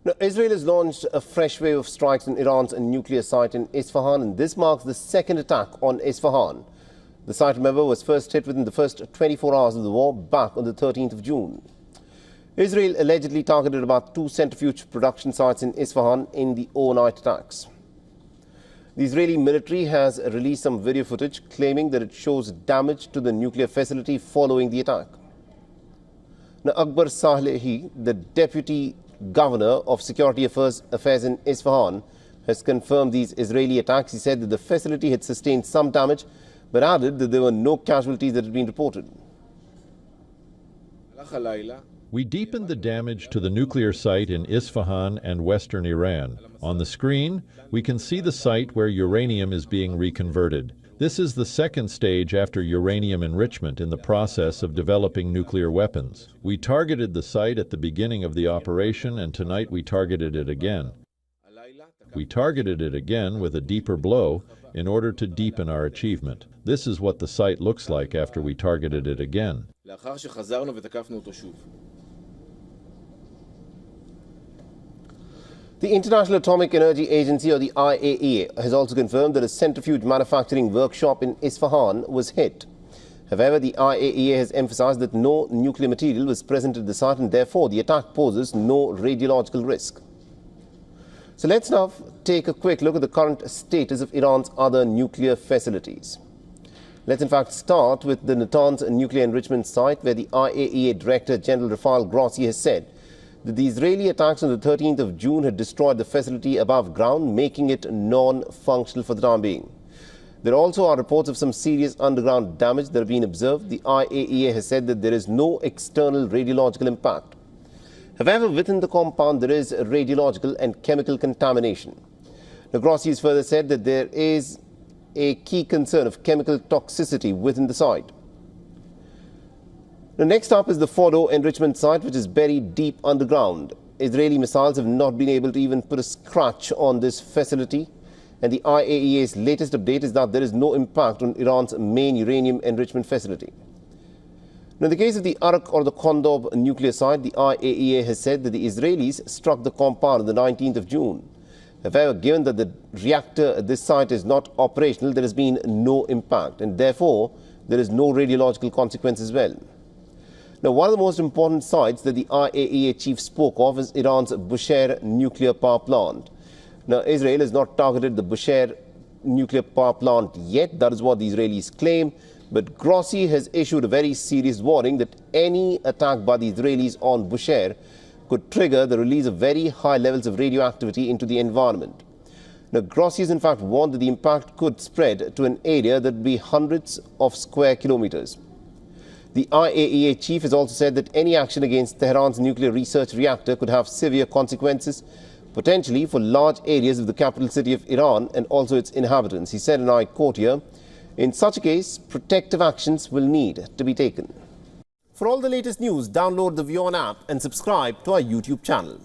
Now, Israel has launched a fresh wave of strikes on Iran's nuclear site in Isfahan, and this marks the second attack on Isfahan. The site, remember, was first hit within the first 24 hours of the war back on the 13th of June. Israel allegedly targeted about 2 centrifuge production sites in Isfahan in the overnight attacks. The Israeli military has released some video footage claiming that it shows damage to the nuclear facility following the attack. Now, Akbar Salehi, the deputy governor of security affairs in Isfahan, has confirmed these Israeli attacks. He said that the facility had sustained some damage, but added that there were no casualties that had been reported. We deepened the damage to the nuclear site in Isfahan and western Iran. On the screen, we can see the site where uranium is being reconverted. This is the second stage after uranium enrichment in the process of developing nuclear weapons. We targeted the site at the beginning of the operation, and tonight we targeted it again. We targeted it again with a deeper blow in order to deepen our achievement. This is what the site looks like after we targeted it again. The International Atomic Energy Agency, or the IAEA, has also confirmed that a centrifuge manufacturing workshop in Isfahan was hit. However, the IAEA has emphasized that no nuclear material was present at the site, and therefore the attack poses no radiological risk. So let's now take a quick look at the current status of Iran's other nuclear facilities. Let's in fact start with the Natanz nuclear enrichment site, where the IAEA Director General Rafael Grossi has said that the Israeli attacks on the 13th of June had destroyed the facility above ground, making it non-functional for the time being. There also are reports of some serious underground damage that have been observed. The IAEA has said that there is no external radiological impact. However, within the compound, there is radiological and chemical contamination. Now, Grossi has further said that there is a key concern of chemical toxicity within the site. Now, next up is the Fordo enrichment site, which is buried deep underground. Israeli missiles have not been able to even put a scratch on this facility, and the IAEA's latest update is that there is no impact on Iran's main uranium enrichment facility. Now, in the case of the Arak or the Kondob nuclear site, the IAEA has said that the Israelis struck the compound on the 19th of June. However, given that the reactor at this site is not operational, there has been no impact, and therefore there is no radiological consequence as well. Now, one of the most important sites that the IAEA chief spoke of is Iran's Bushehr nuclear power plant. Now, Israel has not targeted the Bushehr nuclear power plant yet. That is what the Israelis claim. But Grossi has issued a very serious warning that any attack by the Israelis on Bushehr could trigger the release of very high levels of radioactivity into the environment. Now, Grossi has in fact warned that the impact could spread to an area that would be hundreds of square kilometers. The IAEA chief has also said that any action against Tehran's nuclear research reactor could have severe consequences, potentially for large areas of the capital city of Iran and also its inhabitants. He said, and I quote here, "In such a case, protective actions will need to be taken." For all the latest news, download the WION app and subscribe to our YouTube channel.